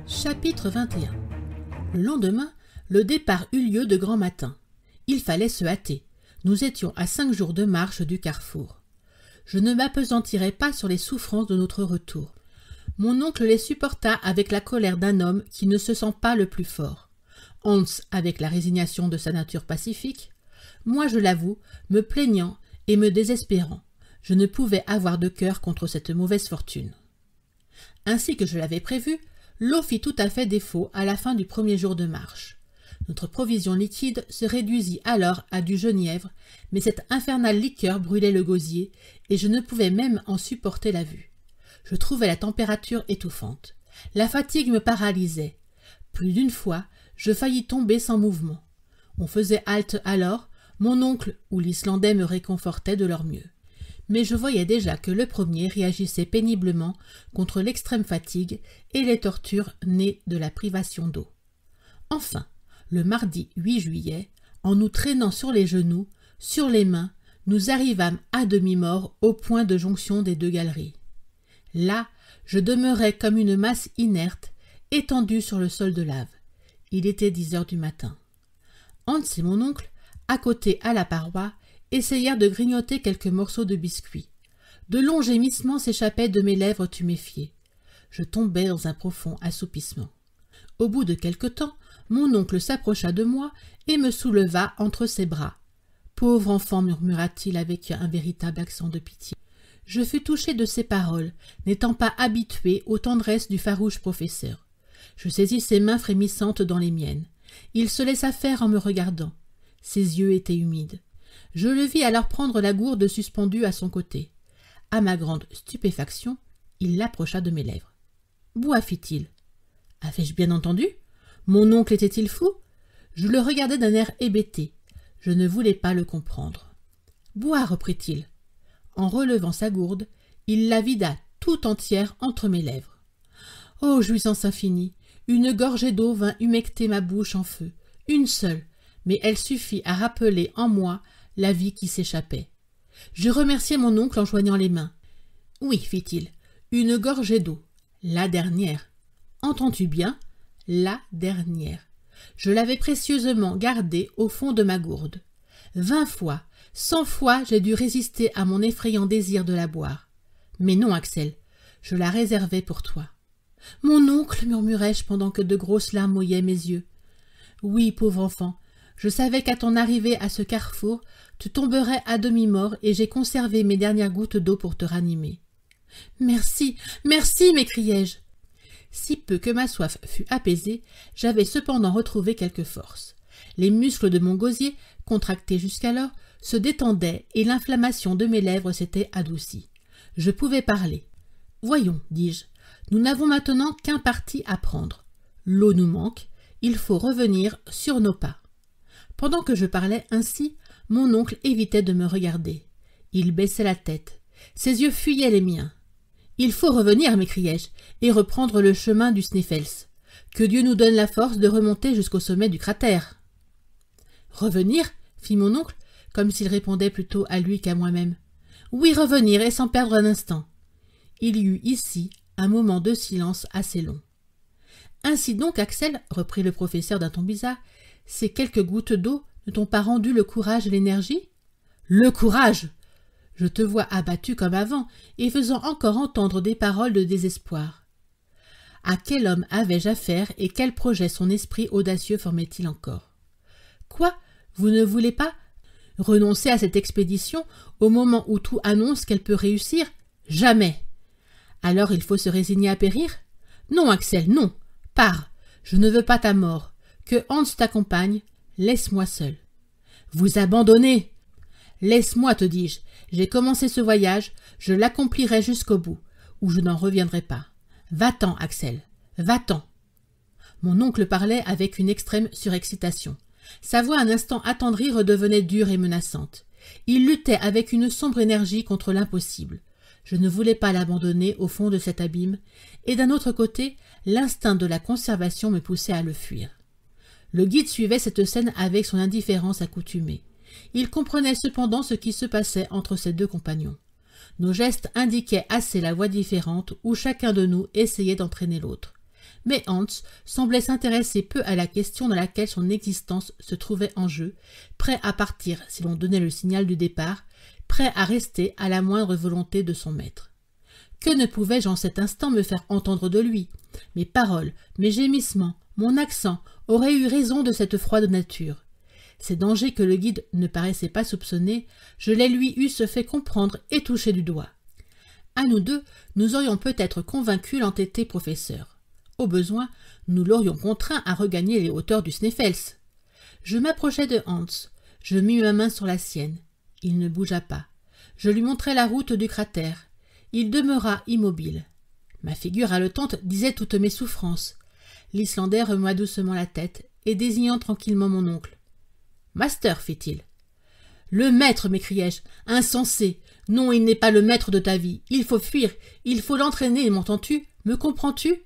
Chapitre 21. Le lendemain, le départ eut lieu de grand matin. Il fallait se hâter. Nous étions à 5 jours de marche du carrefour. Je ne m'appesantirai pas sur les souffrances de notre retour. Mon oncle les supporta avec la colère d'un homme qui ne se sent pas le plus fort. Hans avec la résignation de sa nature pacifique. Moi, je l'avoue, me plaignant et me désespérant. Je ne pouvais avoir de cœur contre cette mauvaise fortune. Ainsi que je l'avais prévu, l'eau fit tout à fait défaut à la fin du premier jour de marche. Notre provision liquide se réduisit alors à du genièvre, mais cette infernale liqueur brûlait le gosier, et je ne pouvais même en supporter la vue. Je trouvais la température étouffante. La fatigue me paralysait. Plus d'une fois, je faillis tomber sans mouvement. On faisait halte alors, mon oncle ou l'Islandais me réconfortaient de leur mieux. Mais je voyais déjà que le premier réagissait péniblement contre l'extrême fatigue et les tortures nées de la privation d'eau. Enfin, le mardi 8 juillet, en nous traînant sur les genoux, sur les mains, nous arrivâmes à demi-mort au point de jonction des deux galeries. Là, je demeurais comme une masse inerte, étendue sur le sol de lave. Il était 10 heures du matin. Hans et mon oncle, accotés à la paroi, essayèrent de grignoter quelques morceaux de biscuit. De longs gémissements s'échappaient de mes lèvres tuméfiées. Je tombais dans un profond assoupissement. Au bout de quelque temps, mon oncle s'approcha de moi et me souleva entre ses bras. « Pauvre enfant » murmura-t-il avec un véritable accent de pitié. Je fus touché de ces paroles, n'étant pas habitué aux tendresses du farouche professeur. Je saisis ses mains frémissantes dans les miennes. Il se laissa faire en me regardant. Ses yeux étaient humides. Je le vis alors prendre la gourde suspendue à son côté. À ma grande stupéfaction, il l'approcha de mes lèvres. « Bois » fit-il. Avais-je bien entendu? Mon oncle était-il fou? Je le regardais d'un air hébété. Je ne voulais pas le comprendre. « Bois » reprit-il. En relevant sa gourde, il la vida tout entière entre mes lèvres. Oh, jouissance infinie! Une gorgée d'eau vint humecter ma bouche en feu. Une seule, mais elle suffit à rappeler en moi la vie qui s'échappait. Je remerciai mon oncle en joignant les mains. « Oui, fit-il, une gorgée d'eau. La dernière. Entends-tu bien? La dernière. Je l'avais précieusement gardée au fond de ma gourde. 20 fois, 100 fois, j'ai dû résister à mon effrayant désir de la boire. Mais non, Axel, je la réservais pour toi. »« Mon oncle, murmurai-je pendant que de grosses larmes mouillaient mes yeux. Oui, pauvre enfant, je savais qu'à ton arrivée à ce carrefour, tu tomberais à demi-mort et j'ai conservé mes dernières gouttes d'eau pour te ranimer. »« Merci, merci » m'écriai-je. Si peu que ma soif fût apaisée, j'avais cependant retrouvé quelque force. Les muscles de mon gosier, contractés jusqu'alors, se détendaient et l'inflammation de mes lèvres s'était adoucie. Je pouvais parler. « Voyons, dis-je, nous n'avons maintenant qu'un parti à prendre. L'eau nous manque, il faut revenir sur nos pas. » Pendant que je parlais ainsi, mon oncle évitait de me regarder. Il baissait la tête. Ses yeux fuyaient les miens. « Il faut revenir, m'écriai-je, et reprendre le chemin du Sneffels. Que Dieu nous donne la force de remonter jusqu'au sommet du cratère. »« Revenir » fit mon oncle, comme s'il répondait plutôt à lui qu'à moi-même. « Oui, revenir, et sans perdre un instant. » Il y eut ici un moment de silence assez long. « Ainsi donc, Axel, reprit le professeur d'un ton bizarre, ces quelques gouttes d'eau ne t'ont pas rendu le courage et l'énergie? »« Le courage ! Je te vois abattu comme avant et faisant encore entendre des paroles de désespoir. À quel homme avais-je affaire et quel projet son esprit audacieux formait-il encore? Quoi? Vous ne voulez pas renoncer à cette expédition au moment où tout annonce qu'elle peut réussir? Jamais! Alors il faut se résigner à périr? Non, Axel, non! Pars! Je ne veux pas ta mort. Que Hans t'accompagne, laisse-moi seul. Vous abandonnez! Laisse-moi, te dis-je. J'ai commencé ce voyage, je l'accomplirai jusqu'au bout, ou je n'en reviendrai pas. Va-t'en, Axel, va-t'en. Mon oncle parlait avec une extrême surexcitation. Sa voix un instant attendrie redevenait dure et menaçante. Il luttait avec une sombre énergie contre l'impossible. Je ne voulais pas l'abandonner au fond de cet abîme, et d'un autre côté, l'instinct de la conservation me poussait à le fuir. Le guide suivait cette scène avec son indifférence accoutumée. Il comprenait cependant ce qui se passait entre ses deux compagnons. Nos gestes indiquaient assez la voie différente où chacun de nous essayait d'entraîner l'autre. Mais Hans semblait s'intéresser peu à la question dans laquelle son existence se trouvait en jeu, prêt à partir si l'on donnait le signal du départ, prêt à rester à la moindre volonté de son maître. Que ne pouvais-je en cet instant me faire entendre de lui? Mes paroles, mes gémissements, mon accent auraient eu raison de cette froide nature. Ces dangers que le guide ne paraissait pas soupçonner, je les lui eusse fait comprendre et toucher du doigt. À nous deux, nous aurions peut-être convaincu l'entêté professeur. Au besoin, nous l'aurions contraint à regagner les hauteurs du Sneffels. Je m'approchai de Hans. Je mis ma main sur la sienne. Il ne bougea pas. Je lui montrai la route du cratère. Il demeura immobile. Ma figure haletante disait toutes mes souffrances. L'Islandais remua doucement la tête et désignant tranquillement mon oncle. « Master, fit-il. »« Le maître, m'écriai-je. Insensé. Non, il n'est pas le maître de ta vie. Il faut fuir. Il faut l'entraîner, m'entends-tu? Me comprends-tu »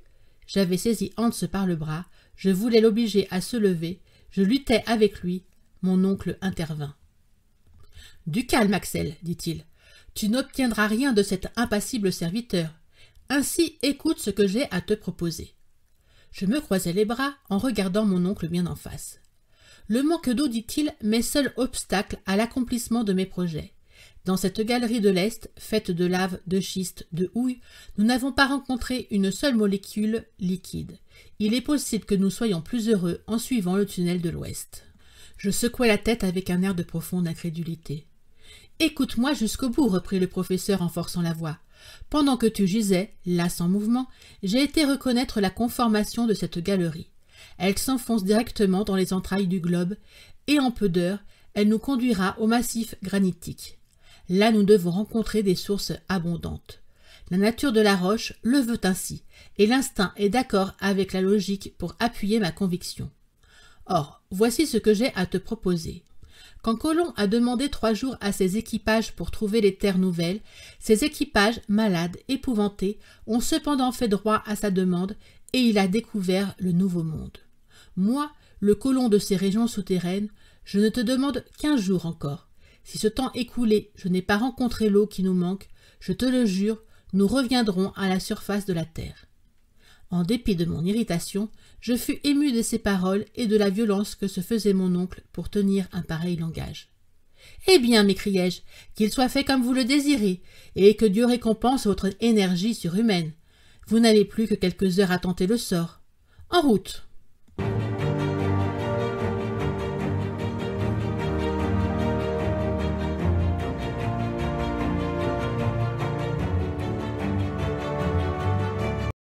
J'avais saisi Hans par le bras. Je voulais l'obliger à se lever. Je luttais avec lui. Mon oncle intervint. « Du calme, Axel, dit-il. Tu n'obtiendras rien de cet impassible serviteur. Ainsi, écoute ce que j'ai à te proposer. » Je me croisai les bras en regardant mon oncle bien en face. Le manque d'eau, dit-il, m'est seul obstacle à l'accomplissement de mes projets. Dans cette galerie de l'Est, faite de lave, de schiste, de houille, nous n'avons pas rencontré une seule molécule liquide. Il est possible que nous soyons plus heureux en suivant le tunnel de l'Ouest. Je secouai la tête avec un air de profonde incrédulité. « Écoute-moi jusqu'au bout, reprit le professeur en forçant la voix. Pendant que tu gisais, là sans mouvement, j'ai été reconnaître la conformation de cette galerie. Elle s'enfonce directement dans les entrailles du globe, et en peu d'heures, elle nous conduira au massif granitique. Là, nous devons rencontrer des sources abondantes. La nature de la roche le veut ainsi, et l'instinct est d'accord avec la logique pour appuyer ma conviction. Or, voici ce que j'ai à te proposer. Quand Colomb a demandé 3 jours à ses équipages pour trouver les terres nouvelles, ces équipages, malades, épouvantés, ont cependant fait droit à sa demande et il a découvert le nouveau monde. Moi, le colon de ces régions souterraines, je ne te demande qu'1 jour encore. Si ce temps écoulé, je n'ai pas rencontré l'eau qui nous manque, je te le jure, nous reviendrons à la surface de la terre. » En dépit de mon irritation, je fus ému de ces paroles et de la violence que se faisait mon oncle pour tenir un pareil langage. « Eh bien, m'écriai-je, qu'il soit fait comme vous le désirez, et que Dieu récompense votre énergie surhumaine. Vous n'avez plus que quelques heures à tenter le sort. En route !»